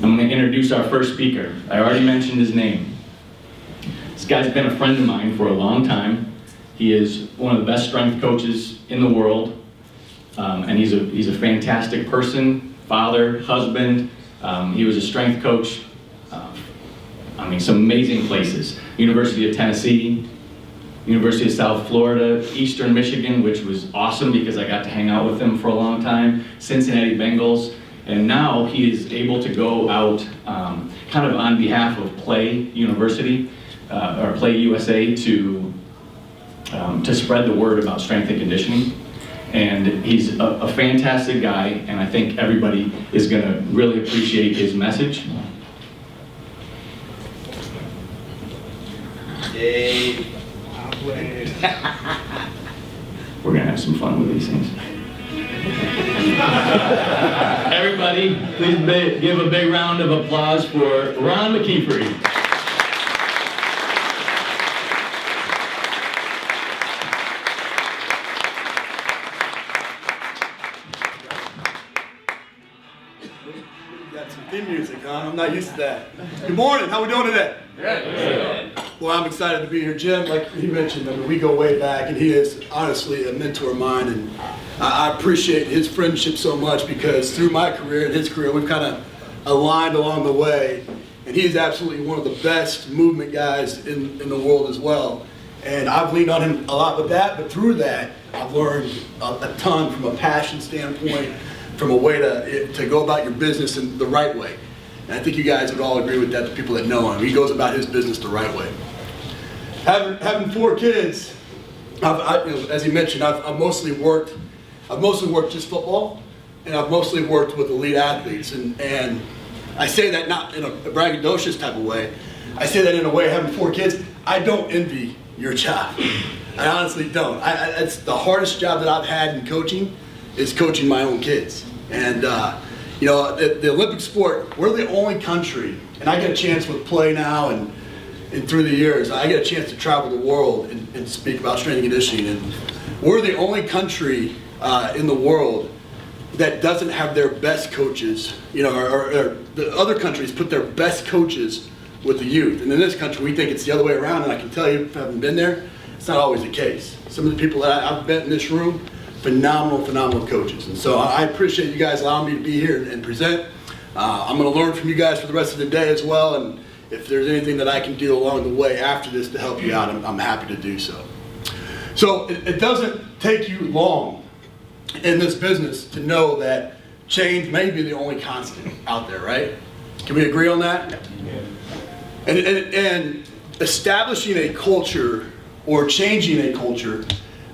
I'm going to introduce our first speaker. I already mentioned his name. This guy's been a friend of mine for a long time. He is one of the best strength coaches in the world, and he's a fantastic person, father, husband. He was a strength coach. Some amazing places. University of Tennessee, University of South Florida, Eastern Michigan, which was awesome because I got to hang out with him for a long time, Cincinnati Bengals, and now he is able to go out kind of on behalf of Play University, or Play USA, to spread the word about strength and conditioning. And he's a fantastic guy, and I think everybody is going to really appreciate his message. Dave. We're going to have some fun with these things. Everybody, please give a big round of applause for Ron McKeefery. Got some theme music, huh? I'm not used to that. Good morning. How we doing today? Good. Well, I'm excited to be here. Jim, like he mentioned, we go way back, and he is honestly a mentor of mine, and I appreciate his friendship so much because through my career and his career, we've kind of aligned along the way, and he is absolutely one of the best movement guys in the world as well. And I've leaned on him a lot with that, but through that, I've learned a ton from a passion standpoint, from a way to go about your business in the right way. And I think you guys would all agree with that, the people that know him. He goes about his business the right way. Having 4 kids, as he mentioned, I've mostly worked just football, and I've mostly worked with elite athletes. And I say that not in a braggadocious type of way. I say that in a way, having 4 kids, I don't envy your job. I honestly don't. It's the hardest job that I've had in coaching is coaching my own kids. And the Olympic sport, we're the only country, and I get a chance with Play now and through the years, I get a chance to travel the world and speak about strength and conditioning. And we're the only country in the world that doesn't have their best coaches, or the other countries put their best coaches with the youth. And in this country, we think it's the other way around, and I can tell you, if I haven't been there, it's not always the case. Some of the people that I've met in this room, phenomenal coaches. And so I appreciate you guys allowing me to be here and present. I'm going to learn from you guys for the rest of the day as well, and if there's anything that I can do along the way after this to help you out, I'm happy to do so. So it doesn't take you long in this business to know that change may be the only constant out there, right? Can we agree on that? Yeah. And establishing a culture or changing a culture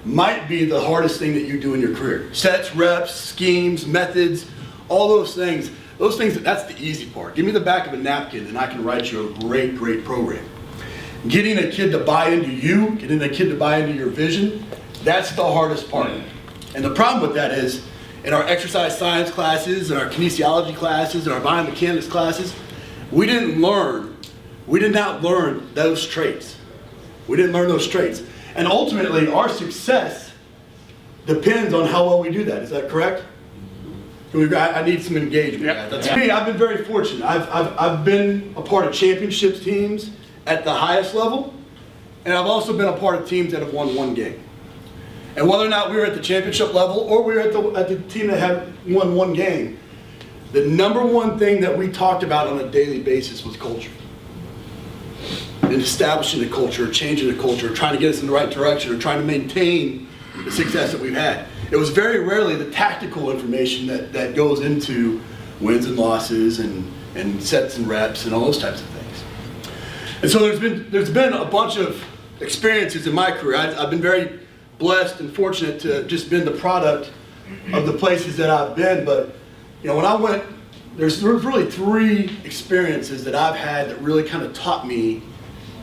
might be the hardest thing that you do in your career. Sets, reps, schemes, methods, all those things. Those things, that's the easy part. Give me the back of a napkin and I can write you a great program. Getting a kid to buy into you, getting a kid to buy into your vision, that's the hardest part. And the problem with that is, in our exercise science classes, in our kinesiology classes, in our biomechanics classes, we did not learn those traits. We didn't learn those traits. And ultimately, our success depends on how well we do that. Is that correct? I need some engagement. Yep. That's me. I've been very fortunate. I've been a part of championships teams at the highest level, and I've also been a part of teams that have won 1 game. And whether or not we were at the championship level or we were at the team that had won 1 game, the number one thing that we talked about on a daily basis was culture. And establishing the culture, changing the culture, trying to get us in the right direction, or trying to maintain the success that we've had. It was very rarely the tactical information that goes into wins and losses and sets and reps and all those types of things. And so there's been a bunch of experiences in my career. I've been very blessed and fortunate to just been the product of the places that I've been. But when I went, there's really 3 experiences that I've had that really kind of taught me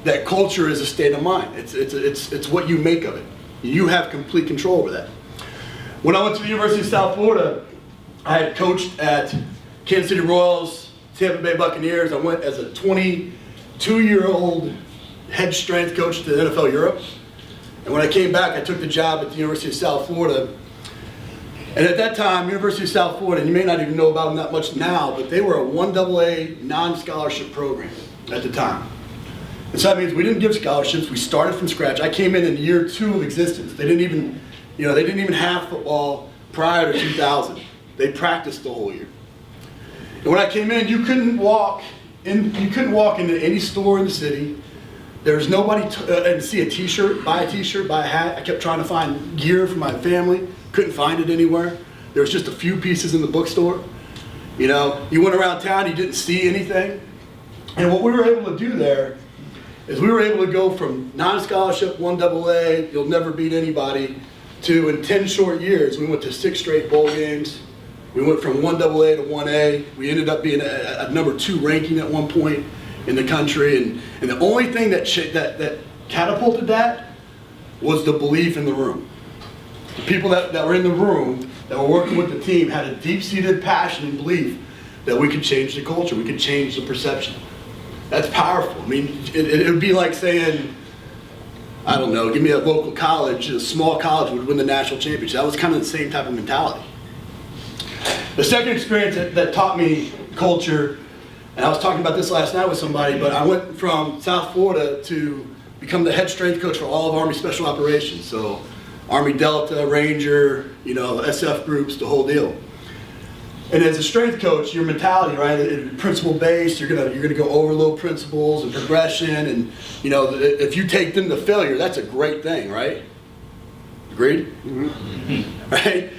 that culture is a state of mind. It's what you make of it. You have complete control over that. When I went to the University of South Florida, I had coached at Kansas City Royals, Tampa Bay Buccaneers. I went as a 22-year-old head strength coach to the NFL Europe. And when I came back, I took the job at the University of South Florida. And at that time, University of South Florida, and you may not even know about them that much now, but they were a 1AA non-scholarship program at the time. And so that means we didn't give scholarships. We started from scratch. I came in year 2 of existence. They didn't even have football prior to 2000. They practiced the whole year. And when I came in, you couldn't walk into any store in the city. There was nobody and see a T-shirt, buy a hat. I kept trying to find gear for my family. Couldn't find it anywhere. There was just a few pieces in the bookstore. You went around town, you didn't see anything. And what we were able to do there is we were able to go from non-scholarship, 1AA, you'll never beat anybody, to in 10 short years, we went to 6 straight bowl games. We went from 1AA to 1A. We ended up being a number 2 ranking at one point in the country. And the only thing that catapulted that was the belief in the room. The people that were in the room, that were working with the team, had a deep-seated passion and belief that we could change the culture, we could change the perception. That's powerful. I mean, it would be like saying, I don't know, give me a local college, a small college would win the national championship. That was kind of the same type of mentality. The second experience that taught me culture, and I was talking about this last night with somebody, but I went from South Florida to become the head strength coach for all of Army Special Operations. So Army Delta, Ranger, SF groups, the whole deal. And as a strength coach, your mentality, right, principle based, you're gonna go overload principles and progression, and if you take them to failure, that's a great thing, right? Agreed? Mm-hmm. Right?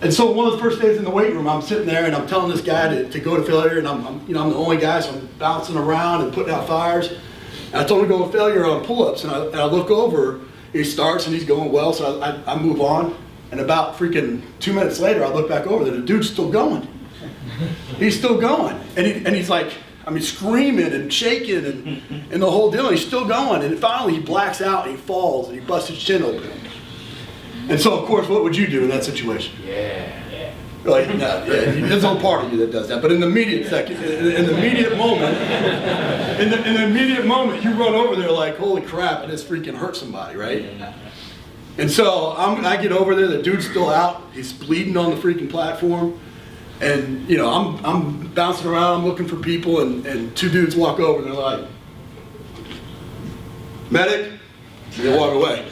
And so one of the first days in the weight room, I'm sitting there and I'm telling this guy to go to failure, and I'm the only guy, so I'm bouncing around and putting out fires. And I told him to go to failure on pull-ups, and I look over. He starts and he's going well, so I move on. And about freaking 2 minutes later, I look back over there, the dude's still going. He's still going. And he's like, screaming and shaking and the whole deal, and he's still going. And finally he blacks out and he falls and he busts his chin open. And so, of course, what would you do in that situation? Yeah. Like, no, there's no part of you that does that. But in the immediate second, in the immediate moment, you run over there like, holy crap, I just freaking hurt somebody, right? And so I get over there, the dude's still out, he's bleeding on the freaking platform. And I'm bouncing around, I'm looking for people, and 2 dudes walk over and they're like, medic, and they walk away.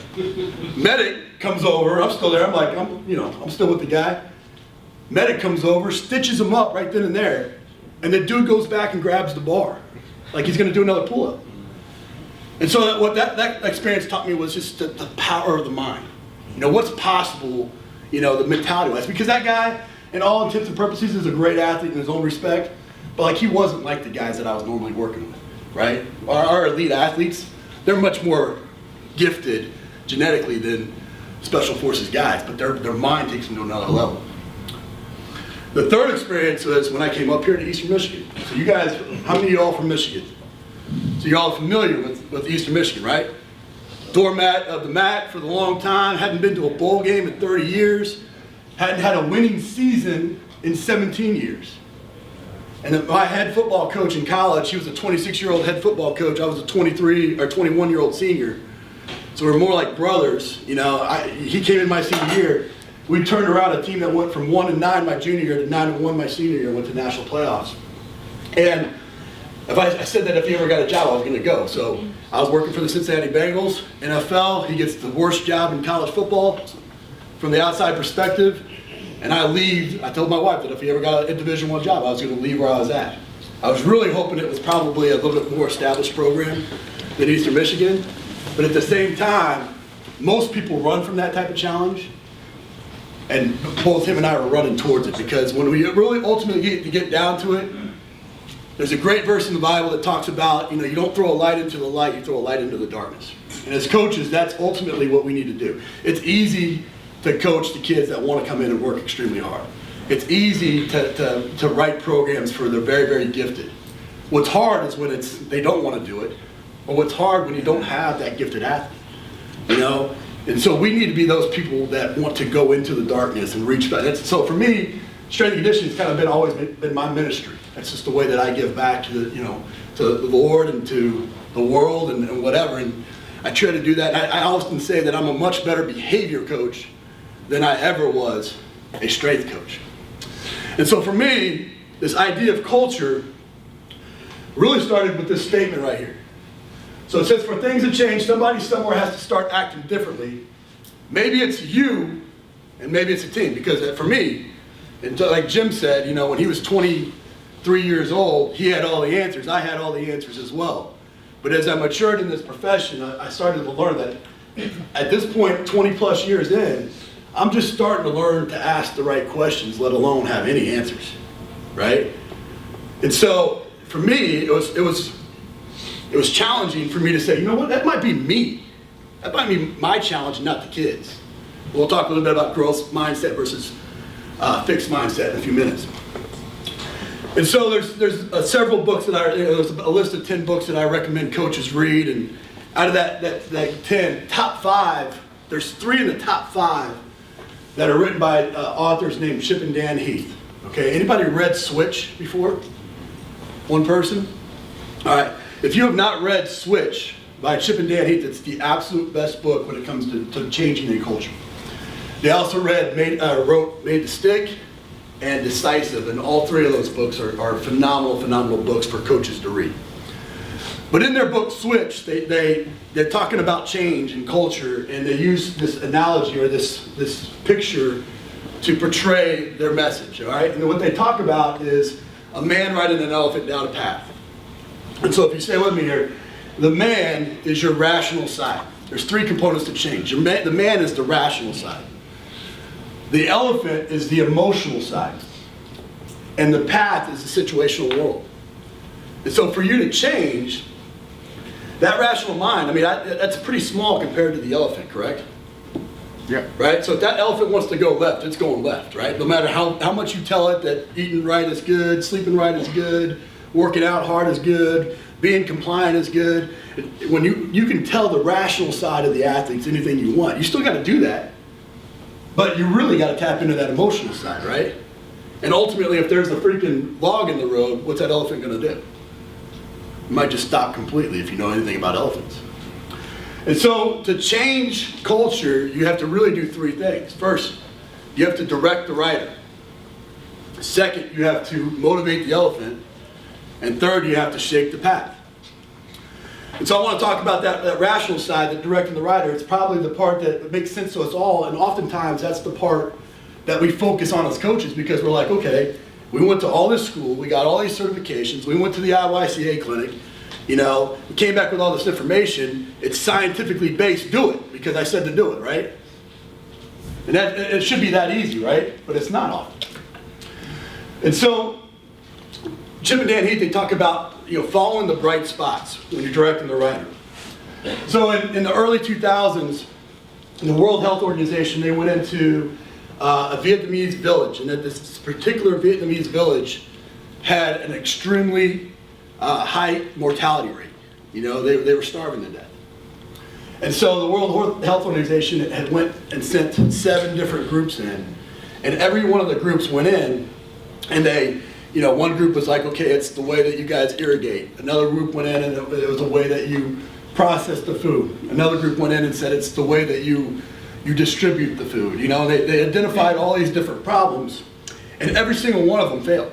Medic comes over, I'm still there, I'm still with the guy. Medic comes over, stitches him up right then and there, and the dude goes back and grabs the bar, like he's gonna do another pull-up. And so what that experience taught me was just the power of the mind. What's possible, the mentality-wise. Because that guy, in all intents and purposes, is a great athlete in his own respect, but he wasn't like the guys that I was normally working with, right? Our elite athletes, they're much more gifted genetically than special forces guys, but their mind takes them to another level. The third experience was when I came up here to Eastern Michigan. So you guys, how many of y'all from Michigan? So you're all familiar with Eastern Michigan, right? Doormat of the MAC for the long time, hadn't been to a bowl game in 30 years, hadn't had a winning season in 17 years. And my head football coach in college, he was a 26-year-old head football coach, I was a 23 or 21-year-old senior. So we're more like brothers. He came in my senior year. We turned around a team that went from 1-9 my junior year to 9-1 my senior year, went to national playoffs. And I said that if he ever got a job, I was going to go. So I was working for the Cincinnati Bengals, NFL. He gets the worst job in college football from the outside perspective. And I told my wife that if he ever got a Division I job, I was going to leave where I was at. I was really hoping it was probably a little bit more established program than Eastern Michigan. But at the same time, most people run from that type of challenge. And both him and I were running towards it, because when we really ultimately get down to it, there's a great verse in the Bible that talks about, you don't throw a light into the light, you throw a light into the darkness. And as coaches, that's ultimately what we need to do. It's easy to coach the kids that want to come in and work extremely hard. It's easy to write programs for the very, very gifted. What's hard is when they don't want to do it, or what's hard when you don't have that gifted athlete, And so we need to be those people that want to go into the darkness and reach back. So for me, strength and conditioning has kind of always been my ministry. That's just the way that I give back to the Lord and to the world and whatever. And I try to do that. I often say that I'm a much better behavior coach than I ever was a strength coach. And so for me, this idea of culture really started with this statement right here. So it says, for things to change, somebody somewhere has to start acting differently. Maybe it's you, and maybe it's a team. Because for me, and like Jim said, when he was 23 years old, he had all the answers. I had all the answers as well. But as I matured in this profession, I started to learn that at this point, 20 plus years in, I'm just starting to learn to ask the right questions, let alone have any answers, right? And so for me, it was challenging for me to say, you know what, that might be me. That might be my challenge, not the kids. We'll talk a little bit about growth mindset versus fixed mindset in a few minutes. And so there's several books that there's a list of 10 books that I recommend coaches read, and out of that 10, top 5, there's 3 in the top 5 that are written by authors named Chip and Dan Heath. Okay, anybody read Switch before? One person? All right, if you have not read Switch by Chip and Dan Heath, it's the absolute best book when it comes to changing a culture. They also wrote Made to Stick and Decisive, and all 3 of those books are phenomenal books for coaches to read. But in their book Switch, they're talking about change and culture, and they use this analogy or this picture to portray their message, all right? And what they talk about is a man riding an elephant down a path. And so if you stay with me here, the man is your rational side. There's 3 components to change. The man is the rational side. The elephant is the emotional side. And the path is the situational world. And so for you to change, that rational mind, that's pretty small compared to the elephant, correct? Yeah. Right? So if that elephant wants to go left, it's going left, right? No matter how much you tell it that eating right is good, sleeping right is good, working out hard is good, being compliant is good. When you can tell the rational side of the athletes anything you want, you still got to do that. But you really got to tap into that emotional side, right? And ultimately, if there's a freaking log in the road, what's that elephant going to do? It might just stop completely if you know anything about elephants. And so to change culture, you have to really do 3 things. First, you have to direct the rider. Second, you have to motivate the elephant. And third, you have to shake the path. And so I want to talk about that rational side, that directing the rider. It's probably the part that makes sense to us all, and oftentimes that's the part that we focus on as coaches, because we're like, okay, we went to all this school, we got all these certifications, we went to the IYCA clinic, we came back with all this information, it's scientifically based, do it, because I said to do it, right? And it should be that easy, right? But it's not often. And so Chip and Dan Heath, they talk about following the bright spots when you're directing the rider. So in the early 2000s, the World Health Organization, they went into a Vietnamese village, and that this particular Vietnamese village had an extremely high mortality rate. They were starving to death. And so the World Health Organization had went and sent 7 different groups in, and every one of the groups went in, and they, one group was like, okay, it's the way that you guys irrigate. Another group went in and it was the way that you process the food. Another group went in and said it's the way that you distribute the food. They identified all these different problems, and every single one of them failed.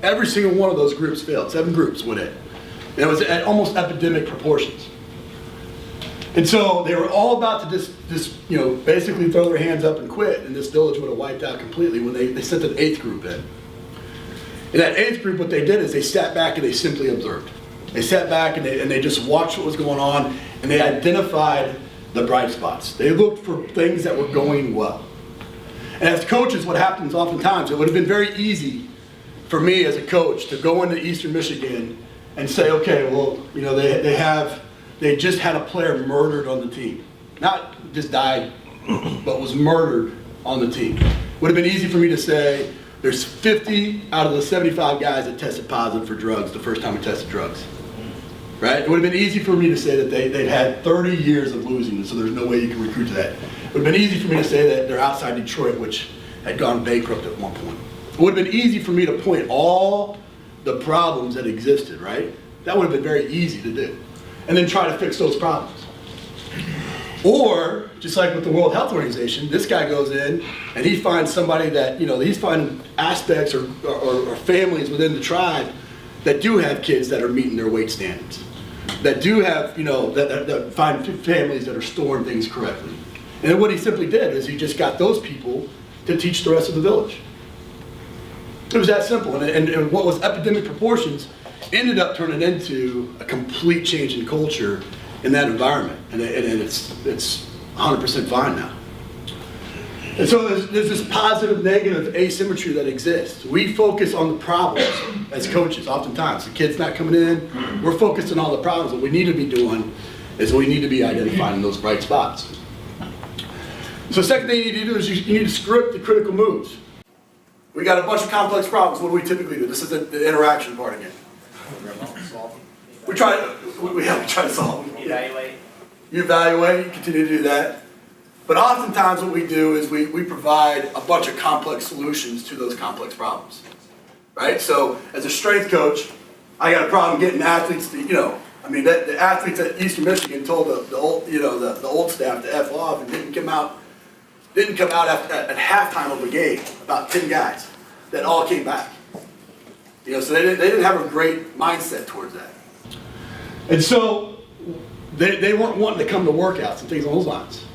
Every single one of those groups failed. 7 groups went in. And it was at almost epidemic proportions. And so they were all about to just basically throw their hands up and quit, and this village would have wiped out completely when they sent an 8th group in. In that 8th group, what they did is they sat back and they simply observed. They sat back and they just watched what was going on, and they identified the bright spots. They looked for things that were going well. And as coaches, what happens oftentimes, it would have been very easy for me as a coach to go into Eastern Michigan and say, okay, well, they just had a player murdered on the team. Not just died, but was murdered on the team. Would have been easy for me to say, there's 50 out of the 75 guys that tested positive for drugs the first time we tested drugs. Right? It would have been easy for me to say that they'd had 30 years of losing, so there's no way you can recruit to that. It would have been easy for me to say that they're outside Detroit, which had gone bankrupt at one point. It would have been easy for me to point all the problems that existed, right? That would have been very easy to do. And then try to fix those problems. Or, just like with the World Health Organization, this guy goes in and he finds somebody that, he's finding aspects or families within the tribe that do have kids that are meeting their weight standards, that do have, that find families that are storing things correctly. And then what he simply did is he just got those people to teach the rest of the village. It was that simple. And what was epidemic proportions ended up turning into a complete change in culture in that environment. And it's 100% fine now. And so there's this positive, negative asymmetry that exists. We focus on the problems as coaches oftentimes. The kid's not coming in, we're focused on all the problems. What we need to be doing is we need to be identifying those bright spots. So the second thing you need to do is you need to script the critical moves. We got a bunch of complex problems. What do we typically do? This is the interaction part again. We try to solve them. Evaluate. You evaluate, you continue to do that. But oftentimes what we do is we provide a bunch of complex solutions to those complex problems. Right? So as a strength coach, I got a problem getting athletes to, the athletes at Eastern Michigan told the old staff to F off and didn't come out at halftime of a game, about 10 guys that all came back. So they didn't have a great mindset towards that. And so they weren't wanting to come to workouts and things along those lines.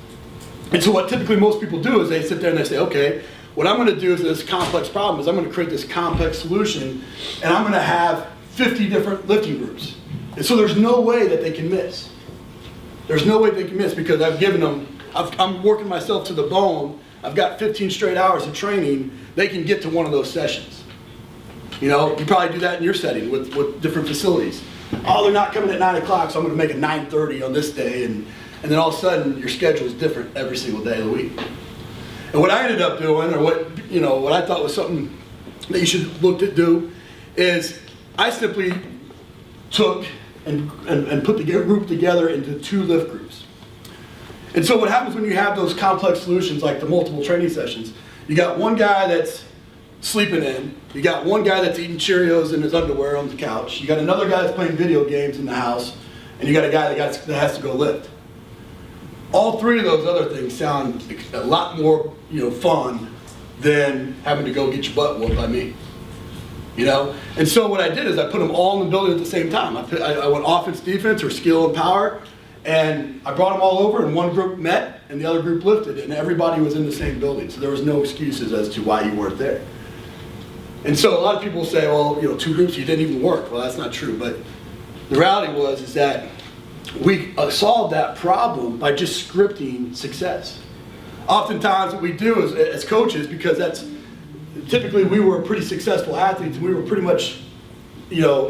And so what typically most people do is they sit there and they say, okay, what I'm going to do is this complex problem is I'm going to create this complex solution and I'm going to have 50 different lifting groups. And so there's no way that they can miss. There's no way they can miss because I've given them, I'm working myself to the bone. I've got 15 straight hours of training. They can get to one of those sessions. You probably do that in your setting with different facilities. Oh, they're not coming at 9 o'clock, so I'm going to make it 9:30 on this day. And then all of a sudden, your schedule is different every single day of the week. And what I ended up doing, or what I thought was something that you should look to do, is I simply took and put the group together into 2 lift groups. And so what happens when you have those complex solutions like the multiple training sessions, you got one guy that's sleeping in, you got one guy that's eating Cheerios in his underwear on the couch, you got another guy that's playing video games in the house, and you got a guy that has to go lift. All 3 of those other things sound a lot more fun than having to go get your butt whooped by me. And so what I did is I put them all in the building at the same time. I went offense, defense, or skill and power, and I brought them all over, and one group met, and the other group lifted, and everybody was in the same building, so there was no excuses as to why you weren't there. And so a lot of people say, well, 2 groups, you didn't even work. Well, that's not true, but the reality is that we solved that problem by just scripting success. Oftentimes what we do as coaches, because that's typically we were pretty successful athletes, and we were pretty much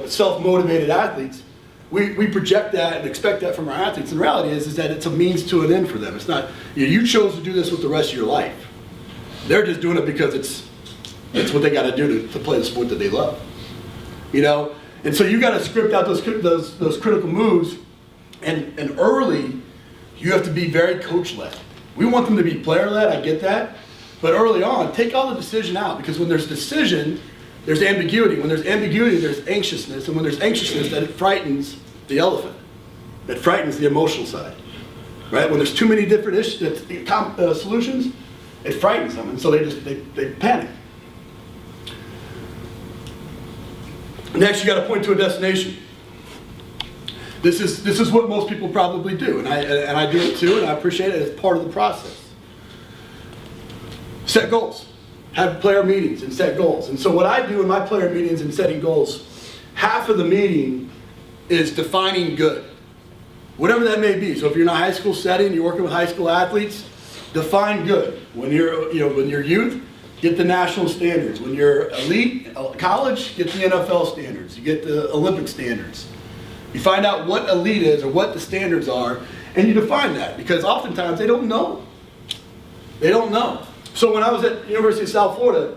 self-motivated athletes, we project that and expect that from our athletes. And the reality is that it's a means to an end for them. It's not, you chose to do this with the rest of your life. They're just doing it because it's what they got to do to play the sport that they love. And so you got to script out those critical moves, and early you have to be very coach-led. We want them to be player-led, I get that, but early on, take all the decision out, because when there's decision, there's ambiguity. When there's ambiguity, there's anxiousness, and when there's anxiousness, that frightens the elephant. That frightens the emotional side, right? When there's too many different solutions, it frightens them, and so they panic. Next, you got to point to a destination. This is what most people probably do, and I do it too, and I appreciate it as part of the process. Set goals. Have player meetings and set goals. And so what I do in my player meetings and setting goals, half of the meeting is defining good. Whatever that may be. So if you're in a high school setting, you're working with high school athletes, define good. When you're youth, get the national standards. When you're elite, college, get the NFL standards. You get the Olympic standards. You find out what elite is or what the standards are, and you define that, because oftentimes they don't know. They don't know. So when I was at the University of South Florida,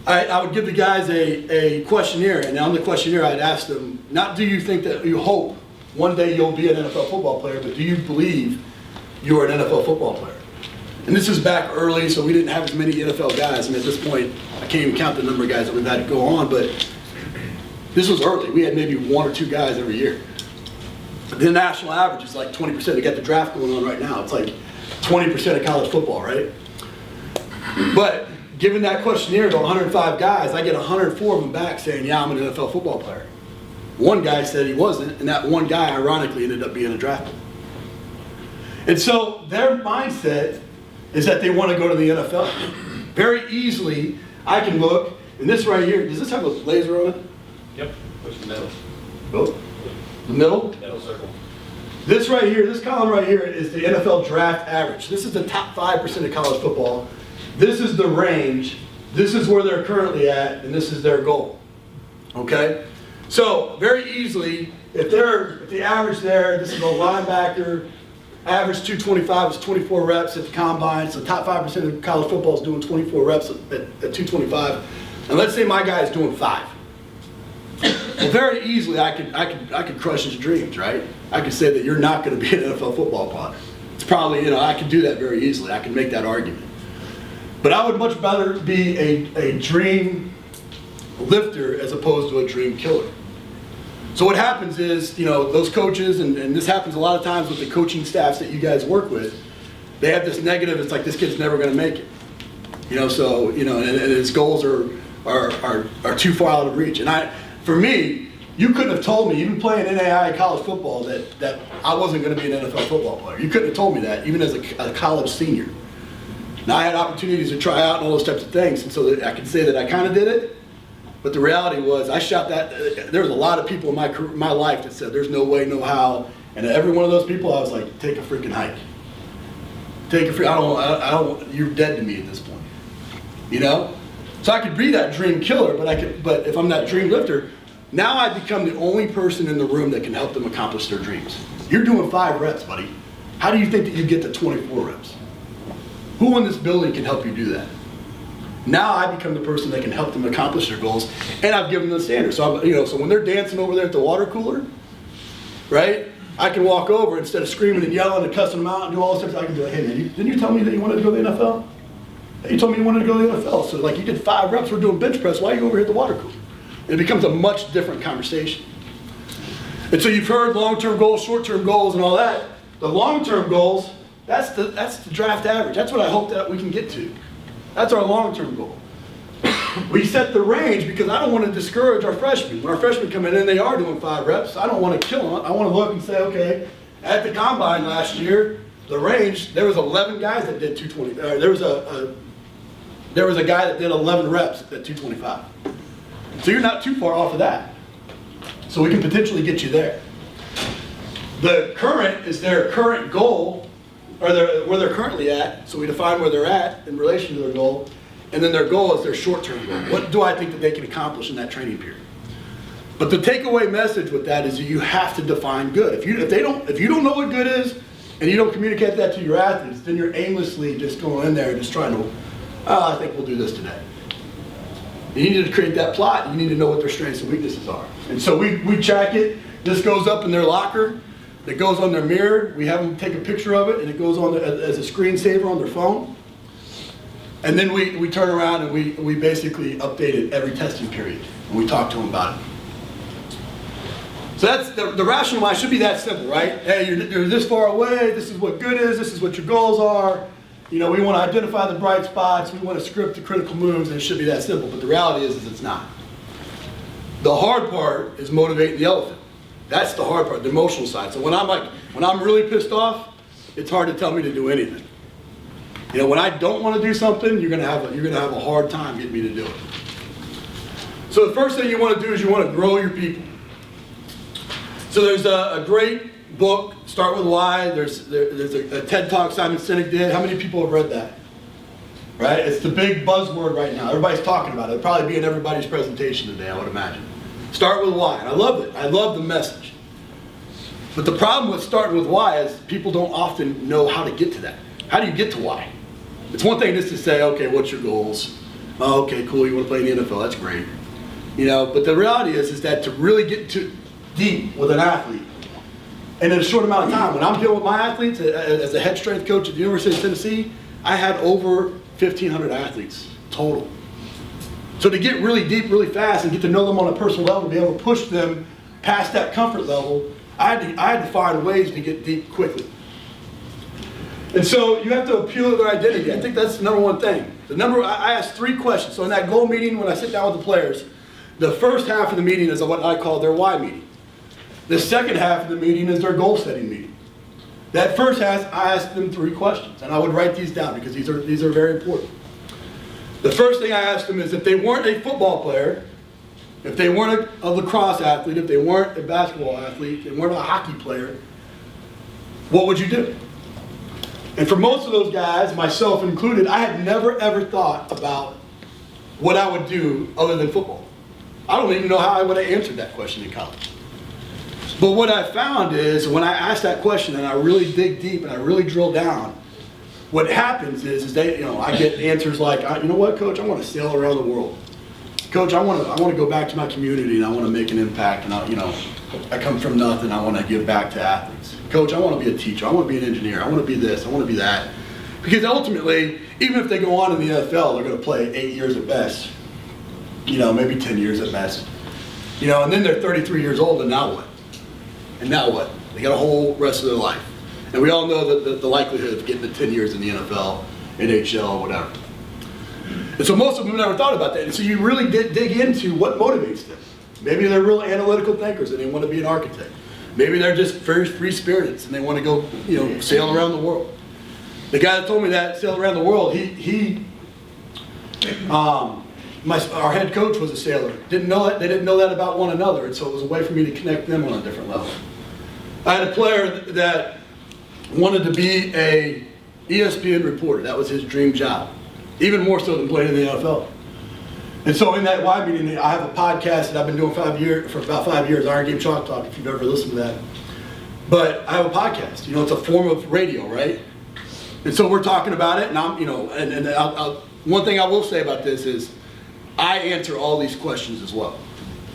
I would give the guys a questionnaire, and on the questionnaire I'd ask them, not do you think that you hope one day you'll be an NFL football player, but do you believe you are an NFL football player? And this is back early, so we didn't have as many NFL guys. I mean, at this point, I can't even count the number of guys that we've had to go on, but this was early. We had maybe 1 or 2 guys every year. The national average is like 20%. They got the draft going on right now. It's like 20% of college football, right? But given that questionnaire to 105 guys, I get 104 of them back saying, yeah, I'm an NFL football player. One guy said he wasn't, and that one guy ironically ended up being a draft pick. And so their mindset is that they want to go to the NFL. Very easily, I can look, and this right here, does this have a laser on it? Yep. Push the middle. Oh, the middle? Middle circle. This right here, this column right here is the NFL draft average. This is the top 5% of college football. This is the range. This is where they're currently at, and this is their goal. Okay? So very easily, if the average there, this is a linebacker, average 225 is 24 reps at the combine. So top 5% of college football is doing 24 reps at 225. And let's say my guy is doing 5. Well, very easily I could crush his dreams, right? I could say that you're not going to be an NFL football player. It's probably, I could do that very easily. I can make that argument. But I would much rather be a dream lifter as opposed to a dream killer. So what happens is, those coaches, and this happens a lot of times with the coaching staffs that you guys work with, they have this negative, it's like this kid's never going to make it. And his goals are too far out of reach. And for me, you couldn't have told me, even playing NAIA college football, that I wasn't going to be an NFL football player. You couldn't have told me that, even as a college senior. Now I had opportunities to try out and all those types of things, and so that I could say that I kind of did it. But the reality was, I shot that. There was a lot of people in my life that said, "There's no way, no how," and every one of those people, I was like, "Take a freaking hike. I don't. You're dead to me at this point." So I could be that dream killer, but if I'm that dream lifter, now I become the only person in the room that can help them accomplish their dreams. You're doing 5 reps, buddy. How do you think that you get to 24 reps? Who in this building can help you do that? Now I become the person that can help them accomplish their goals, and I've given them the standard. So so when they're dancing over there at the water cooler, right? I can walk over instead of screaming and yelling and cussing them out and do all this stuff. I can be like, "Hey man, didn't you tell me that you wanted to go to the NFL? You told me you wanted to go to the NFL. So you did 5 reps. We're doing bench press. Why are you over here at the water cooler?" And it becomes a much different conversation. And so you've heard long-term goals, short-term goals, and all that. The long-term goals, that's the draft average. That's what I hope that we can get to. That's our long-term goal. We set the range because I don't want to discourage our freshmen. When our freshmen come in and they are doing 5 reps, I don't want to kill them. I want to look and say, okay, at the combine last year, the range, there was 11 guys that did 220. There was a guy that did 11 reps at 225. So you're not too far off of that. So we can potentially get you there. The current is their current goal, or where they're currently at, so we define where they're at in relation to their goal, and then their goal is their short-term goal. What do I think that they can accomplish in that training period? But the takeaway message with that is that you have to define good. If you don't know what good is, and you don't communicate that to your athletes, then you're aimlessly just going in there and just trying to, I think we'll do this today. You need to create that plot. You need to know what their strengths and weaknesses are. And so we track it. This goes up in their locker. It goes on their mirror. We have them take a picture of it, and it goes on as a screensaver on their phone. And then we turn around and we basically update it every testing period, and we talk to them about it. So that's the rational mind should be that simple, right? Hey, you're this far away. This is what good is. This is what your goals are. We want to identify the bright spots. We want to script the critical moves, and it should be that simple. But the reality is it's not. The hard part is motivating the elephant. That's the hard part, the emotional side. So when I'm really pissed off, it's hard to tell me to do anything. When I don't want to do something, you're gonna have a hard time getting me to do it. So the first thing you want to do is you want to grow your people. So there's a great book, Start With Why. There's a TED Talk Simon Sinek did. How many people have read that? Right? It's the big buzzword right now. Everybody's talking about it. It'll probably be in everybody's presentation today, I would imagine. Start with why. And I love it. I love the message. But the problem with starting with why is people don't often know how to get to that. How do you get to why? It's one thing just to say, okay, what's your goals? Oh, okay, cool, you want to play in the NFL, that's great. But the reality is that to really get too deep with an athlete, and in a short amount of time, when I'm dealing with my athletes, as a head strength coach at the University of Tennessee, I had over 1,500 athletes total. So to get really deep really fast and get to know them on a personal level, be able to push them past that comfort level, I had to find ways to get deep quickly. And so you have to appeal to their identity. I think that's the number one thing. I asked 3 questions. So in that goal meeting, when I sit down with the players, the first half of the meeting is what I call their why meeting. The second half of the meeting is their goal setting meeting. That first half, I asked them 3 questions, and I would write these down because these are very important. The first thing I asked them is if they weren't a football player, if they weren't a lacrosse athlete, if they weren't a basketball athlete, if they weren't a hockey player, what would you do? And for most of those guys, myself included, I had never ever thought about what I would do other than football. I don't even know how I would have answered that question in college. But what I found is when I ask that question and I really dig deep and I really drill down, what happens is they, I get answers like, you know what, Coach, I want to sail around the world. Coach, I want to go back to my community and I want to make an impact. And I come from nothing. I want to give back to athletes. Coach, I want to be a teacher. I want to be an engineer. I want to be this. I want to be that. Because ultimately, even if they go on in the NFL, they're going to play 8 years at best. Maybe 10 years at best. And then they're 33 years old, and now what? And now what? They got a whole rest of their life. And we all know that the likelihood of getting to 10 years in the NFL, NHL, whatever. And so most of them never thought about that. And so you really dig into what motivates them. Maybe they're real analytical thinkers and they want to be an architect. Maybe they're just very free-spirited and they want to go, sail around the world. The guy that told me that, sail around the world, our head coach was a sailor. Didn't know that. They didn't know that about one another, and so it was a way for me to connect them on a different level. I had a player that wanted to be a ESPN reporter. That was his dream job, even more so than playing in the NFL. And so in that Y meeting, I have a podcast that I've been doing for about 5 years, Iron Game Chalk Talk, if you've ever listened to that. But I have a podcast. It's a form of radio, right? And so we're talking about it, and one thing I will say about this is I answer all these questions as well.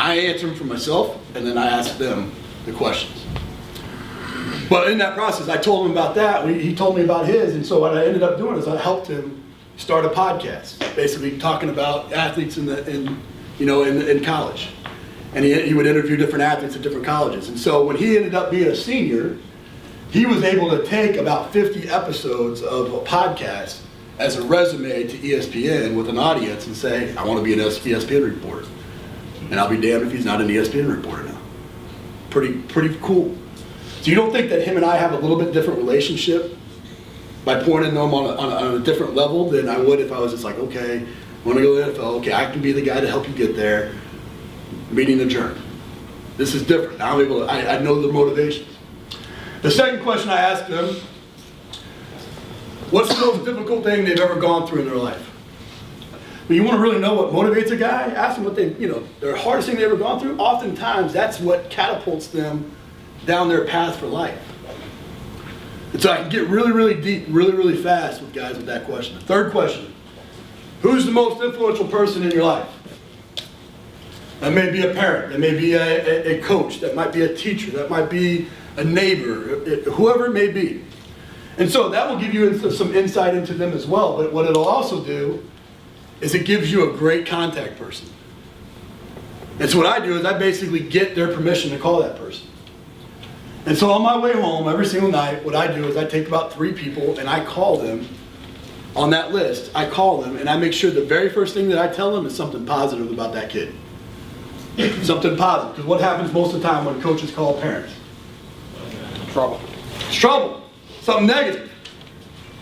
I answer them for myself, and then I ask them the questions. But in that process, I told him about that. He told me about his, and so what I ended up doing is I helped him start a podcast, basically talking about athletes in college. And he would interview different athletes at different colleges. And so when he ended up being a senior, he was able to take about 50 episodes of a podcast as a resume to ESPN with an audience and say, I want to be an ESPN reporter. And I'll be damned if he's not an ESPN reporter now. Pretty cool. So you don't think that him and I have a little bit different relationship by pointing them on a different level than I would if I was just like, okay, I want to go to the NFL, okay, I can be the guy to help you get there, meeting adjourned. This is different. Now I'm able to, I know the motivations. The second question I asked them, what's the most difficult thing they've ever gone through in their life? When you want to really know what motivates a guy, ask them what their hardest thing they've ever gone through. Oftentimes, that's what catapults them down their path for life. And so I can get really, really deep, really, really fast with guys with that question. The third question, who's the most influential person in your life? That may be a parent, that may be a coach, that might be a teacher, that might be a neighbor, whoever it may be. And so that will give you some insight into them as well. But what it'll also do is it gives you a great contact person. And so what I do is I basically get their permission to call that person. And so on my way home every single night, what I do is I take about 3 people and I call them on that list. I call them and I make sure the very first thing that I tell them is something positive about that kid. Something positive. Because what happens most of the time when coaches call parents? Trouble. It's trouble. Something negative.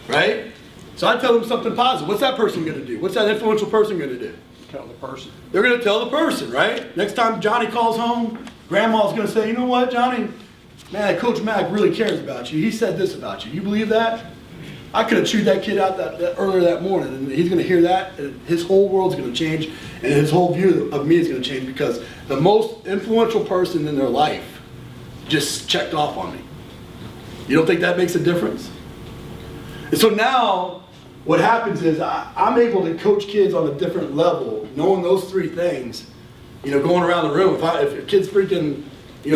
Right? So I tell them something positive. What's that person going to do? What's that influential person going to do? Tell the person. They're going to tell the person, right? Next time Johnny calls home, Grandma's going to say, you know what, Johnny? Man, Coach Mack really cares about you. He said this about you. You believe that? I could have chewed that kid out that earlier that morning, and he's going to hear that, and his whole world's going to change, and his whole view of me is going to change because the most influential person in their life just checked off on me. You don't think that makes a difference? And so now, what happens is I'm able to coach kids on a different level, knowing those 3 things. Going around the room. If a kid's freaking,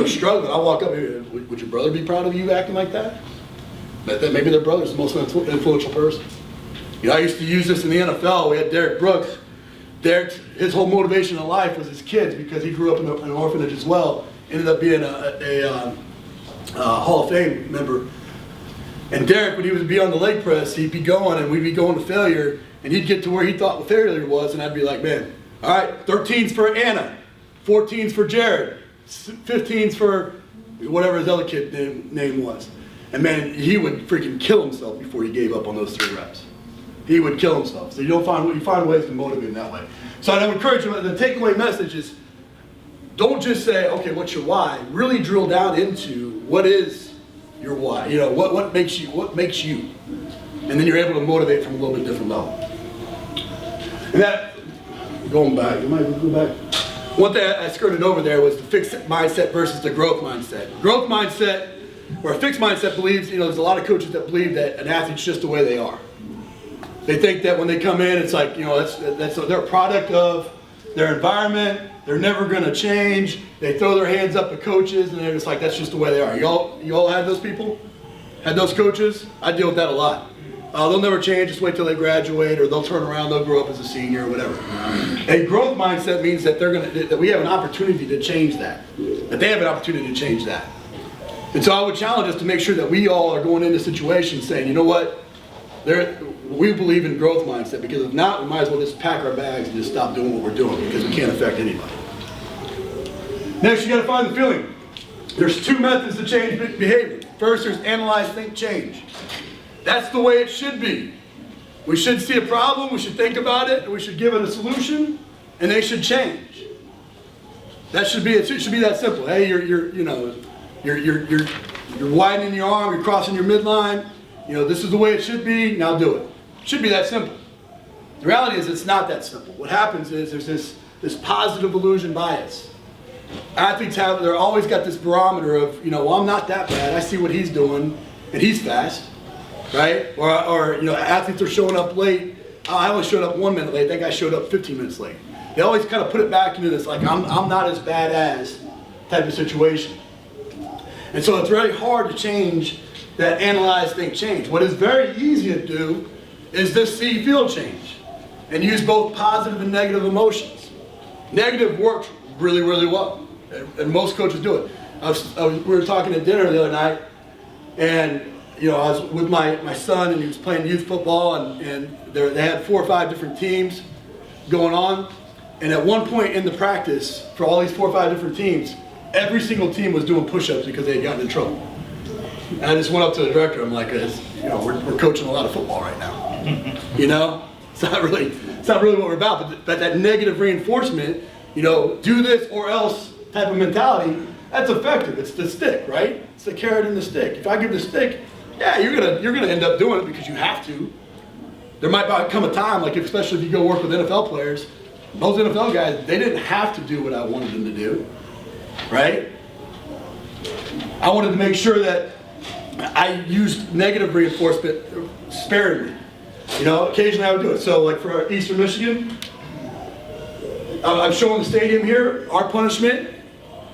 struggling, I walk up here. Would your brother be proud of you acting like that? That maybe their brother's the most influential person. I used to use this in the NFL. We had Derek Brooks. His whole motivation in life was his kids because he grew up in an orphanage as well. Ended up being Hall of Fame member. And Derek, when he would be on the leg press, he'd be going and we'd be going to failure, and he'd get to where he thought the failure was, and I'd be like, man, all right, 13's for Anna, 14's for Jared, 15's for whatever his other kid name was. And man, he would freaking kill himself before he gave up on those 3 reps. He would kill himself. So you find ways to motivate him that way. So I'd encourage you, the takeaway message is, don't just say, okay, what's your why? Really drill down into what is your why. You know, what makes you. And then you're able to motivate from a little bit different level. And that, going back, you might go back. One thing I skirted over there was the fixed mindset versus the growth mindset. Growth mindset, or a fixed mindset, believes, you know, there's a lot of coaches that believe that an athlete's just the way they are. They think that when they come in, it's like, you know, they're a product of their environment. They're never going to change. They throw their hands up at coaches, and they're just like, that's just the way they are. You all had those people? Had those coaches? I deal with that a lot. They'll never change. Just wait till they graduate, or they'll turn around. They'll grow up as a senior, or whatever. A growth mindset means that that we have an opportunity to change that. That they have an opportunity to change that. And so I would challenge us to make sure that we all are going into situations saying, you know what? We believe in growth mindset, because if not, we might as well just pack our bags and just stop doing what we're doing, because we can't affect anybody. Next, you got to find the feeling. There's 2 methods to change behavior. First, there's analyze, think, change. That's the way it should be. We should see a problem, we should think about it, and we should give it a solution, and they should change. That should be it. It should be that simple. Hey, you're widening your arm, you're crossing your midline. You know, this is the way it should be, now do it. It should be that simple. The reality is it's not that simple. What happens is there's this positive illusion bias. Athletes they're always got this barometer of, you know, well, I'm not that bad. I see what he's doing, and he's fast, right? Or you know, athletes are showing up late. I only showed up 1 minute late. That guy showed up 15 minutes late. They always kind of put it back into this, like, I'm not as bad as type of situation. And so it's very hard to change that analyze, think, change. What is very easy to do is this see, feel change, and use both positive and negative emotions. Negative works really, really well, and most coaches do it. We were talking at dinner the other night, and you know, I was with my son, and he was playing youth football, and they had 4 or 5 different teams going on, and at one point in the practice, for all these 4 or 5 different teams, every single team was doing push-ups because they had gotten in trouble. And I just went up to the director. I'm like, you know, we're coaching a lot of football right now. You know, it's not really what we're about. But that negative reinforcement, you know, do this or else type of mentality, that's effective. It's the stick, right? It's the carrot and the stick. If I give the stick, yeah, you're gonna end up doing it because you have to. There might come a time, like especially if you go work with NFL players, those NFL guys, they didn't have to do what I wanted them to do, right? I wanted to make sure that I used negative reinforcement sparingly. You know, occasionally I would do it. So like for Eastern Michigan, I'm showing the stadium here, our punishment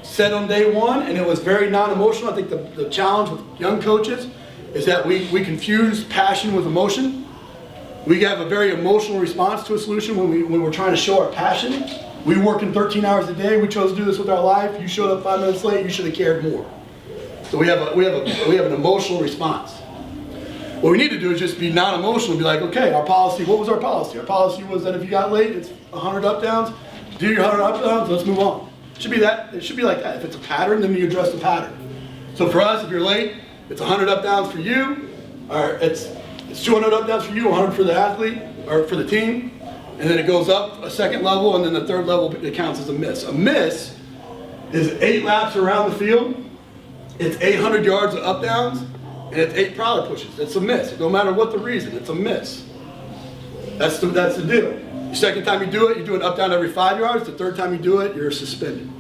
set on day 1, and it was very non-emotional. I think the challenge with young coaches is that we confuse passion with emotion. We have a very emotional response to a solution when we're trying to show our passion. We work in 13 hours a day. We chose to do this with our life. You showed up 5 minutes late. You should have cared more. So we have an emotional response. What we need to do is just be non-emotional and be like, okay, our policy, what was our policy? Our policy was that if you got late, it's 100 up downs. Do your 100 up downs, let's move on. It should be that. It should be like that. If it's a pattern, then you address the pattern. So for us, if you're late, it's 100 up downs for you, or it's 200 up downs for you, 100 for the athlete or for the team, and then it goes up a second level, and then the third level it counts as a miss. A miss is 8 laps around the field. It's 800 yards of up downs, and it's 8 prowler pushes. It's a miss. No matter what the reason, it's a miss. That's the deal. The second time you do it up down every 5 yards. The third time you do it, you're suspended.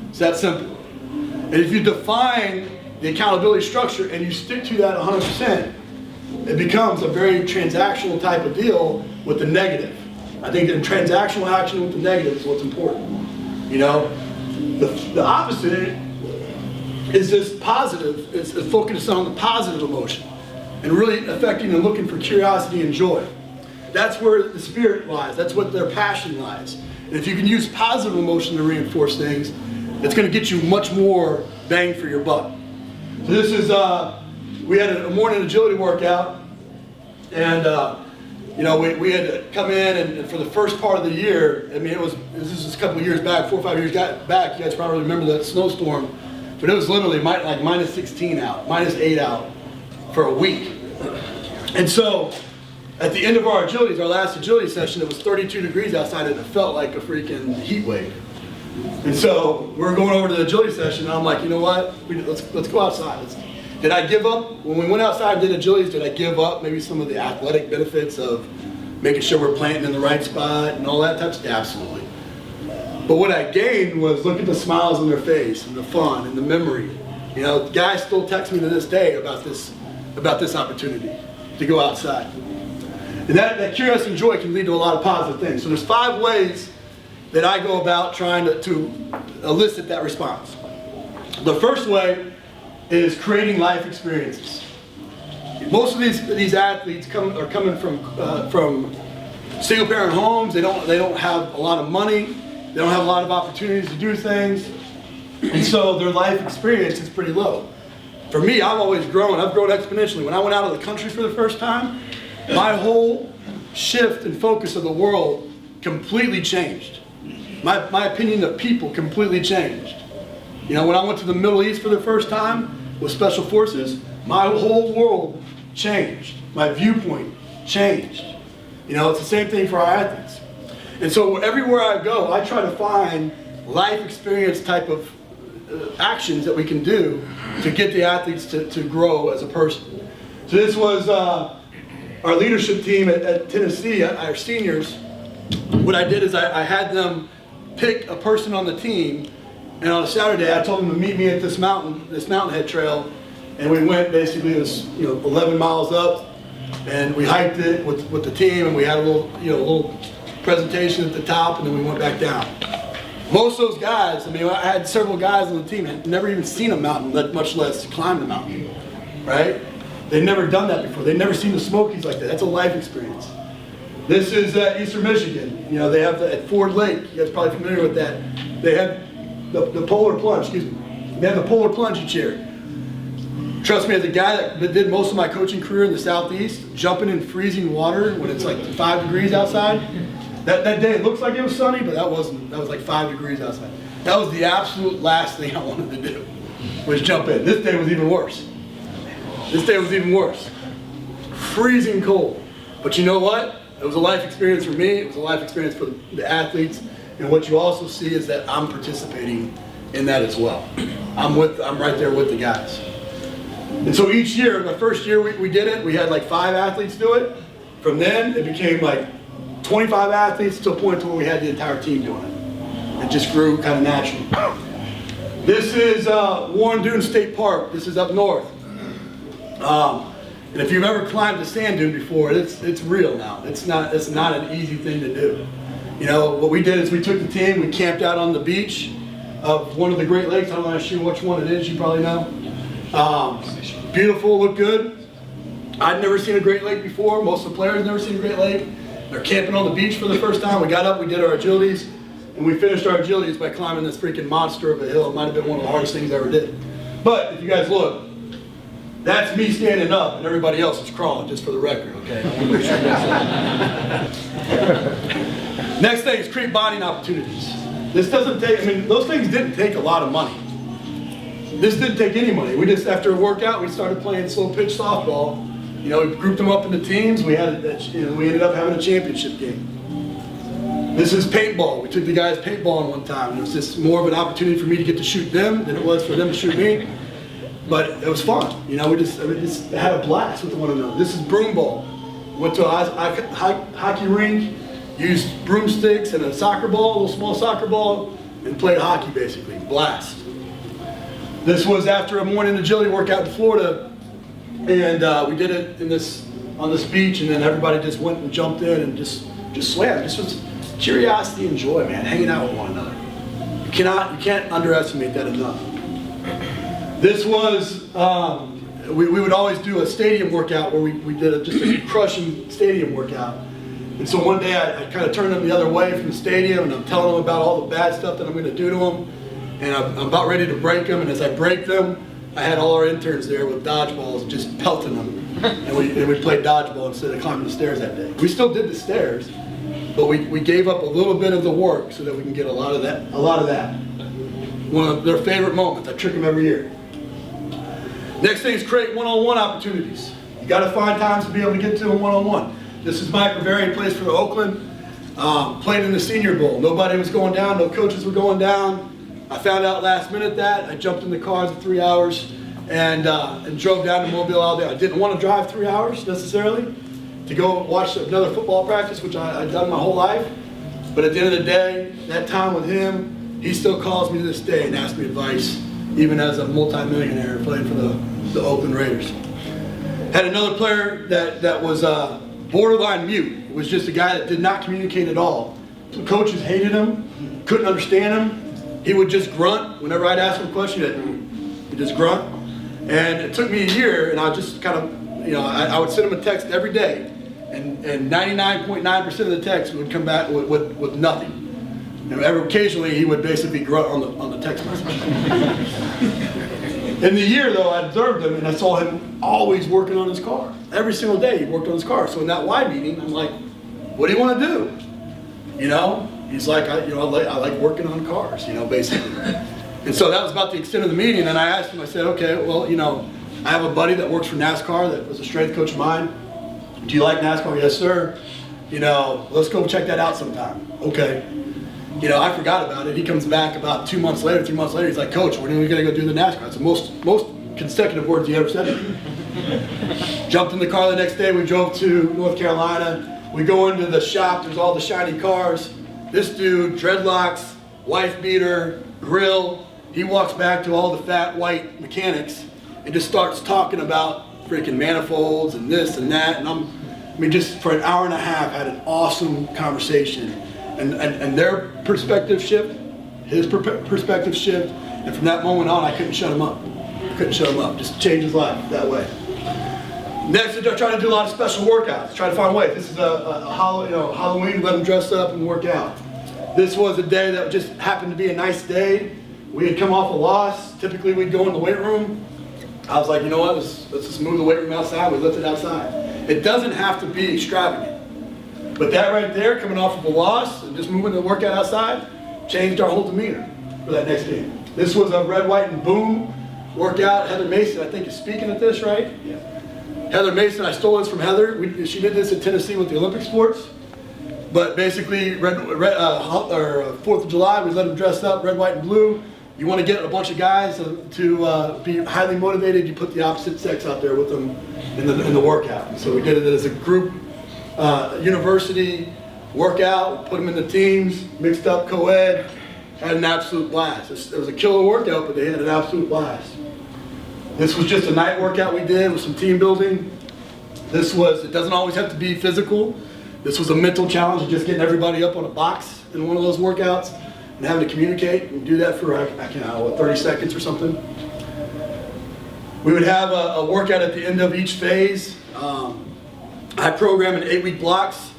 It's that simple. And if you define the accountability structure and you stick to that 100%, it becomes a very transactional type of deal with the negative. I think the transactional action with the negative is what's important. You know, the opposite is this positive, it's focused on the positive emotion and really affecting and looking for curiosity and joy. That's where the spirit lies. That's what their passion lies. And if you can use positive emotion to reinforce things, it's going to get you much more bang for your buck. So this is, we had a morning agility workout, and you know, we had to come in, and for the first part of the year, I mean, this is a couple of years back, 4 or 5 years back, you guys probably remember that snowstorm, but it was literally like minus 16 out, minus 8 out for a week. And so, at the end of our agilities, our last agility session, it was 32 degrees outside, and it felt like a freaking heat wave. And so, we're going over to the agility session, and I'm like, you know what, let's go outside. Did I give up, when we went outside and did agilities, did I give up maybe some of the athletic benefits of making sure we're planting in the right spot and all that type of stuff? Absolutely. But what I gained was, look at the smiles on their face and the fun and the memory. You know, guys still text me to this day about this opportunity to go outside. And that curiosity and joy can lead to a lot of positive things. So there's 5 ways that I go about trying to elicit that response. The first way is creating life experiences. Most of these athletes are coming from single parent homes. They don't have a lot of money. They don't have a lot of opportunities to do things, and so their life experience is pretty low. For me, I've always grown. I've grown exponentially. When I went out of the country for the first time, my whole shift and focus of the world completely changed. My opinion of people completely changed. You know, when I went to the Middle East for the first time with Special Forces, my whole world changed. My viewpoint changed. You know, it's the same thing for our athletes. And so everywhere I go, I try to find life experience type of actions that we can do to get the athletes to grow as a person. So this was our leadership team at Tennessee, our seniors. What I did is I had them pick a person on the team, and on a Saturday I told them to meet me at this mountainhead trail, and we went, basically it was 11 miles up, and we hiked it with the team, and we had a little presentation at the top, and then we went back down. Most of those guys, I mean, I had several guys on the team had never even seen a mountain, much less climb the mountain, right? They'd never done that before. They'd never seen the Smokies like that. That's a life experience. This is Eastern Michigan. You know, they have at Ford Lake. You guys are probably familiar with that. They have the polar plunge. Excuse me. They have the polar plunge each year. Trust me, as a guy that did most of my coaching career in the Southeast, jumping in freezing water when it's like 5 degrees outside. That day it looks like it was sunny, but that wasn't. That was like 5 degrees outside. That was the absolute last thing I wanted to do, was jump in. This day was even worse. This day was even worse. Freezing cold. But you know what? It was a life experience for me. It was a life experience for the athletes. And what you also see is that I'm participating in that as well. I'm right there with the guys. And so each year, the first year we did it, we had like 5 athletes do it. From then, it became like 25 athletes to a point to where we had the entire team doing it. It just grew kind of naturally. This is Warren Dune State Park. This is up north. And if you've ever climbed a sand dune before, it's real now. It's not an easy thing to do. You know, what we did is we took the team, we camped out on the beach of one of the Great Lakes. I'm not sure which one it is, you probably know. Beautiful, looked good. I'd never seen a Great Lake before. Most of the players had never seen a Great Lake. They're camping on the beach for the first time. We got up, we did our agilities, and we finished our agilities by climbing this freaking monster of a hill. It might have been one of the hardest things I ever did. But if you guys look, that's me standing up and everybody else is crawling, just for the record, okay? I want to make sure you guys know. Next thing is create bonding opportunities. This doesn't take, I mean, those things didn't take a lot of money. This didn't take any money. We just, after a workout, we started playing slow pitch softball. You know, we grouped them up into teams. We ended up having a championship game. This is paintball. We took the guys paintballing one time. It was just more of an opportunity for me to get to shoot them than it was for them to shoot me. But it was fun. You know, we just had a blast with one another. This is broom ball. Went to a hockey rink, used broomsticks and a soccer ball, a little small soccer ball, and played hockey basically. Blast. This was after a morning agility workout in Florida, and we did it on this beach, and then everybody just went and jumped in and just swam. This was curiosity and joy, man, hanging out with one another. You can't underestimate that enough. This was, we would always do a stadium workout where we did just a crushing stadium workout. And so one day I kind of turned them the other way from the stadium, and I'm telling them about all the bad stuff that I'm going to do to them. And I'm about ready to break them, and as I break them, I had all our interns there with dodgeballs, just pelting them. And we played dodgeball instead of climbing the stairs that day. We still did the stairs, but we gave up a little bit of the work so that we can get a lot of that. One of their favorite moments. I trick them every year. Next thing is create one-on-one opportunities. You got to find times to be able to get to them one-on-one. This is McKeefery, plays for Oakland. Played in the Senior Bowl. Nobody was going down. No coaches were going down. I found out last minute that. I jumped in the car for 3 hours and drove down to Mobile, Alabama. I didn't want to drive 3 hours necessarily to go watch another football practice, which I'd done my whole life. But at the end of the day, that time with him, he still calls me to this day and asks me advice, even as a multi-millionaire playing for the Oakland Raiders. Had another player that was borderline mute. It was just a guy that did not communicate at all. The coaches hated him, couldn't understand him. He would just grunt whenever I'd ask him a question. He'd just grunt. And it took me a year, and I just kind of, I would send him a text every day, and 99.9% of the text would come back with nothing. And occasionally he would basically grunt on the text message. In the year though, I observed him and I saw him always working on his car. Every single day he worked on his car. So in that Y meeting, I'm like, what do you want to do? He's like, I like working on cars, basically. And so that was about the extent of the meeting. And I asked him, I said, okay, well, I have a buddy that works for NASCAR that was a strength coach of mine. Do you like NASCAR? Yes, sir. Let's go check that out sometime. Okay. I forgot about it. He comes back about 2 months later, 3 months later. He's like, Coach, when are we going to go do the NASCAR? It's the most consecutive words he ever said to me. Jumped in the car the next day. We drove to North Carolina. We go into the shop. There's all the shiny cars. This dude, dreadlocks, wife beater, grill. He walks back to all the fat white mechanics and just starts talking about freaking manifolds and this and that. And just for an hour and a half, had an awesome conversation. And their perspective shift, his perspective shift, and from that moment on, I couldn't shut him up. Just changed his life that way. Next, I try to do a lot of special workouts. Try to find ways. This is a Halloween, let them dress up and work out. This was a day that just happened to be a nice day. We had come off a loss. Typically, we'd go in the weight room. I was like, you know what? Let's just move the weight room outside. We lift it outside. It doesn't have to be extravagant. But that right there, coming off of a loss and just moving the workout outside, changed our whole demeanor for that next game. This was a red, white, and boom workout. Heather Mason, I think, is speaking at this, right? Yeah. Heather Mason, I stole this from Heather. She did this in Tennessee with the Olympic sports. But basically, 4th of July, we let them dress up, red, white, and blue. You want to get a bunch of guys to be highly motivated, you put the opposite sex out there with them in the workout. So we did it as a group university workout, put them in the teams, mixed up co-ed, had an absolute blast. It was a killer workout, but they had an absolute blast. This was just a night workout we did with some team building. It doesn't always have to be physical. This was a mental challenge of just getting everybody up on a box in one of those workouts and having to communicate and do that for, 30 seconds or something. We would have a workout at the end of each phase. I program in 8-week blocks.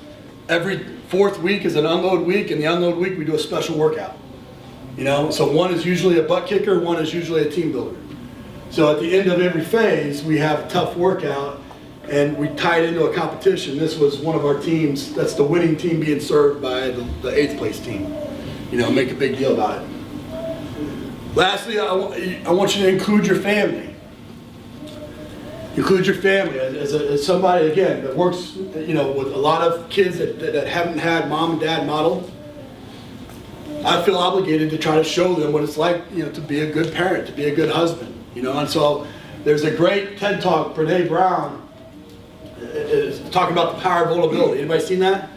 Every 4th week is an unload week, and the unload week we do a special workout. So one is usually a butt kicker, one is usually a team builder. So at the end of every phase, we have a tough workout, and we tie it into a competition. This was one of our teams. That's the winning team being served by the 8th place team. Make a big deal about it. Lastly, I want you to include your family. Include your family as somebody, again, that works, with a lot of kids that haven't had mom and dad model. I feel obligated to try to show them what it's like, to be a good parent, to be a good husband, And so there's a great TED Talk, Brene Brown, is talking about the power of vulnerability. Anybody seen that?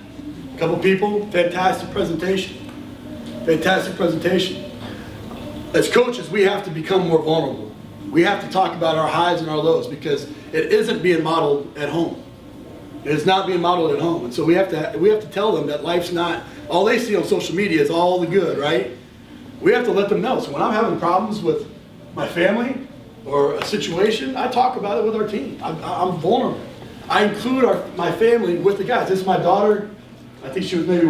A couple people? Fantastic presentation. Fantastic presentation. As coaches, we have to become more vulnerable. We have to talk about our highs and our lows because it isn't being modeled at home. It's not being modeled at home. And so we have to tell them that life's not, all they see on social media is all the good, right? We have to let them know. So when I'm having problems with my family or a situation, I talk about it with our team. I'm vulnerable. I include my family with the guys. This is my daughter. I think she was maybe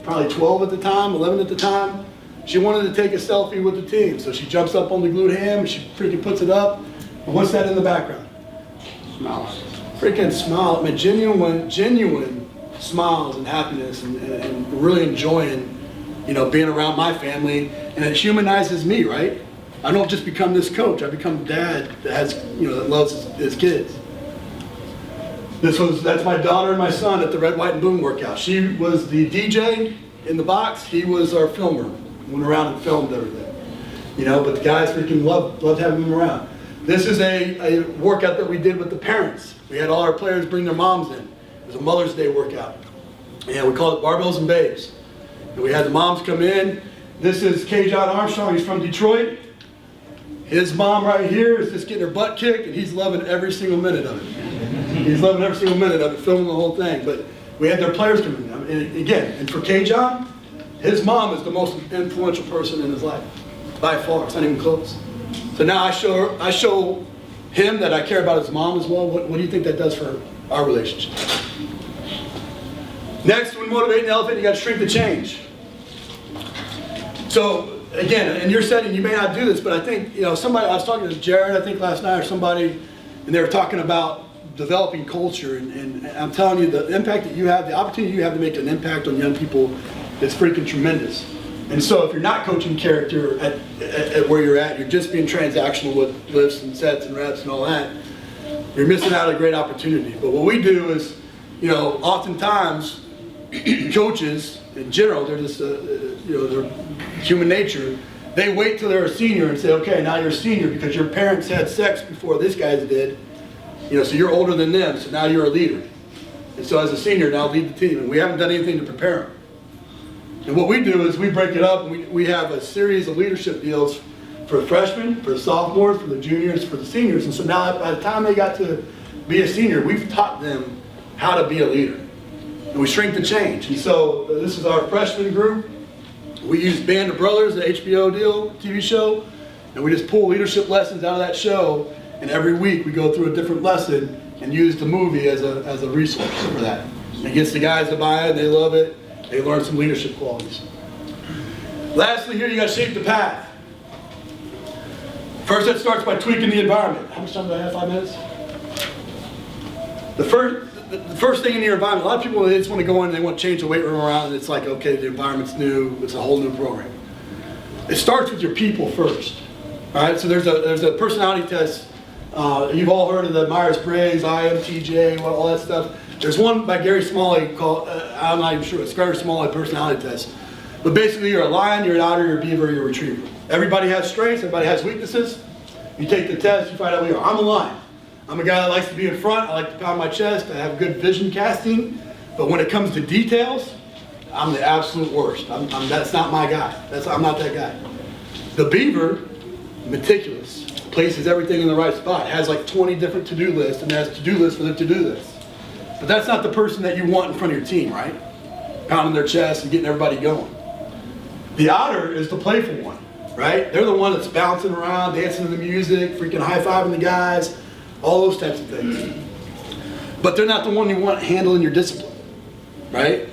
probably 12 at the time, 11 at the time. She wanted to take a selfie with the team, so she jumps up on the glued ham and she freaking puts it up. And what's that in the background? Smiles. Freaking smile. I mean, genuine smiles and happiness and really enjoying, being around my family. And it humanizes me, right? I don't just become this coach. I become dad that has, that loves his kids. That's my daughter and my son at the Red, White, and Boom workout. She was the DJ in the box. He was our filmer. Went around and filmed everything. But the guys freaking loved having him around. This is a workout that we did with the parents. We had all our players bring their moms in. It was a Mother's Day workout. And we called it Barbells and Babes. And we had the moms come in. This is K. John Armstrong. He's from Detroit. His mom right here is just getting her butt kicked, and he's loving every single minute of it. He's loving every single minute of it, filming the whole thing. But we had their players come in. And for K. John, his mom is the most influential person in his life, by far. It's not even close. So now I show him that I care about his mom as well. What do you think that does for our relationship? Next, when motivating an elephant, you got to shrink the change. So again, in your setting, you may not do this, but I think somebody. I was talking to Jared, I think last night, or somebody, and they were talking about developing culture. And I'm telling you, the impact that you have, the opportunity you have to make an impact on young people, is freaking tremendous. And so if you're not coaching character at where you're at, you're just being transactional with lifts and sets and reps and all that, you're missing out on a great opportunity. But what we do is, oftentimes coaches in general, they're just, they're human nature. They wait till they're a senior and say, okay, now you're a senior because your parents had sex before this guys did. So you're older than them, so now you're a leader. And so as a senior, now lead the team. And we haven't done anything to prepare them. And what we do is we break it up, and we have a series of leadership deals for the freshmen, for the sophomores, for the juniors, for the seniors. And so now by the time they got to be a senior, we've taught them how to be a leader. And we shrink the change. And so this is our freshman group. We use Band of Brothers, the HBO deal, TV show, and we just pull leadership lessons out of that show. And every week we go through a different lesson and use the movie as a resource for that. And it gets the guys to buy it, they love it. They learn some leadership qualities. Lastly here, you got to shape the path. First, that starts by tweaking the environment. How much time do I have? 5 minutes? The first thing in your environment, a lot of people, they just want to go in and they want to change the weight room around, and it's like, okay, the environment's new, it's a whole new program. It starts with your people first. All right, so there's a personality test. You've all heard of the Myers-Briggs, IMTJ, all that stuff. There's one by Gary Smalley called, I'm not even sure, it's Gary Smalley personality test. But basically you're a lion, you're an otter, you're a beaver, you're a retriever. Everybody has strengths, everybody has weaknesses. You take the test, you find out who you are. I'm a lion. I'm a guy that likes to be in front, I like to pound my chest, I have good vision casting. But when it comes to details, I'm the absolute worst. That's not my guy. I'm not that guy. The beaver, meticulous, places everything in the right spot. Has like 20 different to-do lists and has to-do lists for the to-do lists. But that's not the person that you want in front of your team, right? Pounding their chest and getting everybody going. The otter is the playful one, right? They're the one that's bouncing around, dancing to the music, freaking high-fiving the guys, all those types of things. But they're not the one you want handling your discipline, right?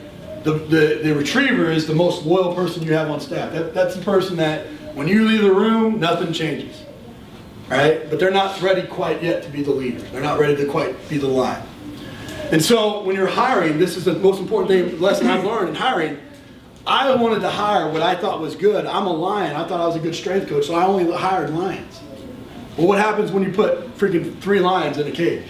The retriever is the most loyal person you have on staff. That's the person that when you leave the room, nothing changes, right? But they're not ready quite yet to be the leader. They're not ready to quite be the lion. And so when you're hiring, this is the most important lesson I've learned in hiring. I wanted to hire what I thought was good. I'm a lion. I thought I was a good strength coach, so I only hired lions. Well, what happens when you put freaking 3 lions in a cage?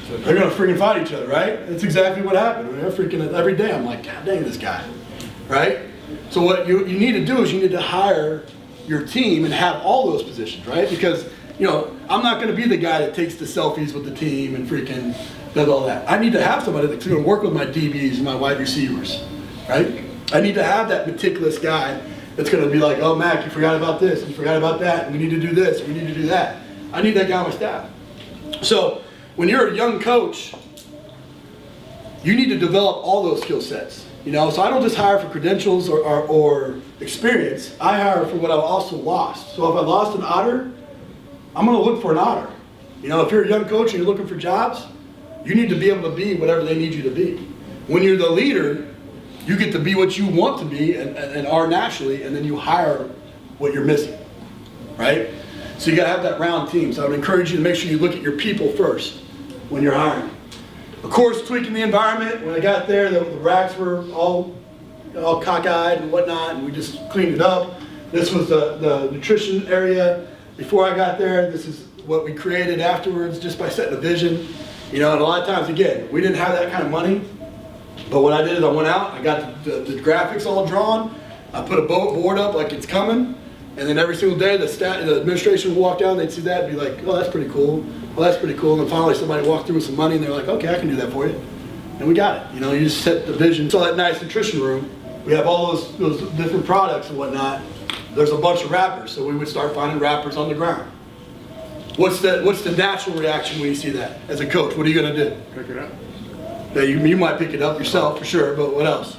They're going to freaking fight each other, right? That's exactly what happened. They're freaking every day. I'm like, God dang this guy, right? So what you need to do is you need to hire your team and have all those positions, right? Because, I'm not going to be the guy that takes the selfies with the team and freaking does all that. I need to have somebody that's going to work with my DBs and my wide receivers, right? I need to have that meticulous guy that's going to be like, oh, Mac, you forgot about this, and you forgot about that, and we need to do this, and we need to do that. I need that guy on my staff. So when you're a young coach, you need to develop all those skill sets. So I don't just hire for credentials or experience. I hire for what I've also lost. So if I lost an otter, I'm going to look for an otter. If you're a young coach and you're looking for jobs, you need to be able to be whatever they need you to be. When you're the leader, You get to be what you want to be and are naturally, and then you hire what you're missing, right? So you gotta have that round team. So I would encourage you to make sure you look at your people first when you're hiring. Of course, tweaking the environment. When I got there, the racks were all cockeyed and whatnot, and we just cleaned it up. This was the nutrition area before I got there. This is what we created afterwards just by setting a vision. You know, and a lot of times, again, we didn't have that kind of money. But what I did is I went out, I got the graphics all drawn, I put a board up like it's coming, and then every single day the administration would walk down, they'd see that and be like, oh, that's pretty cool, well, that's pretty cool, and then finally somebody walked through with some money and they're like, okay, I can do that for you. And we got it. You know, you just set the vision. So that nice nutrition room, we have all those different products and whatnot. There's a bunch of wrappers, so we would start finding wrappers on the ground. What's the natural reaction when you see that? As a coach, what are you gonna do? Pick it up. Yeah, you might pick it up yourself for sure, but what else?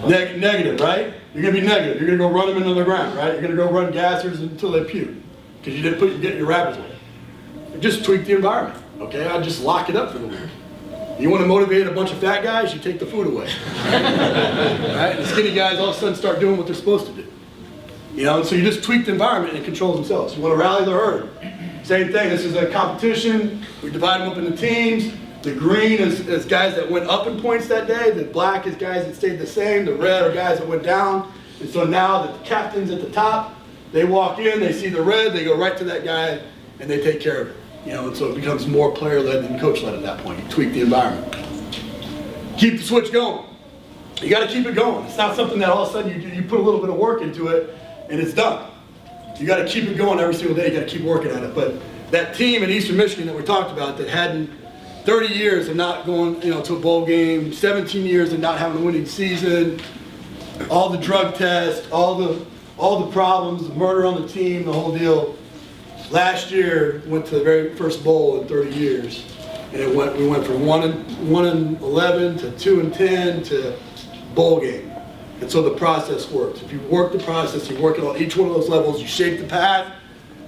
Negative, right? You're gonna be negative. You're gonna go run them into the ground, right? You're gonna go run gassers until they puke because you didn't get your wrappers away. Just tweak the environment, okay? I just lock it up for the week. You want to motivate a bunch of fat guys? You take the food away, right? The skinny guys all of a sudden start doing what they're supposed to do. You know, so you just tweak the environment and it controls themselves. You want to rally the herd. Same thing. This is a competition. We divide them up into teams. The green is guys that went up in points that day. The black is guys that stayed the same. The red are guys that went down. And so now the captain's at the top. They walk in, they see the red, they go right to that guy, and they take care of it. You know, and so it becomes more player-led than coach-led at that point. You tweak the environment. Keep the switch going. You got to keep it going. It's not something that all of a sudden you put a little bit of work into it and it's done. You got to keep it going every single day. You got to keep working at it. But that team in Eastern Michigan that we talked about that hadn't 30 years of not going, you know, to a bowl game, 17 years of not having a winning season, all the drug tests, all the problems, the murder on the team, the whole deal. Last year went to the very first bowl in 30 years, and we went from 1-11 to 2-10 to bowl game. And so the process works. If you work the process, you work it on each one of those levels. You shape the path,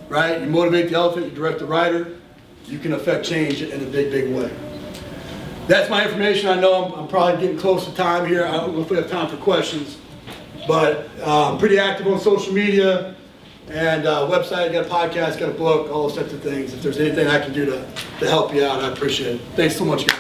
right? You motivate the elephant. You direct the rider. You can affect change in a big, big way. That's my information. I know I'm probably getting close to time here. I don't know if we have time for questions, but I'm pretty active on social media. And website, got a podcast, got a book, all those types of things. If there's anything I can do to help you out, I appreciate it. Thanks so much, guys.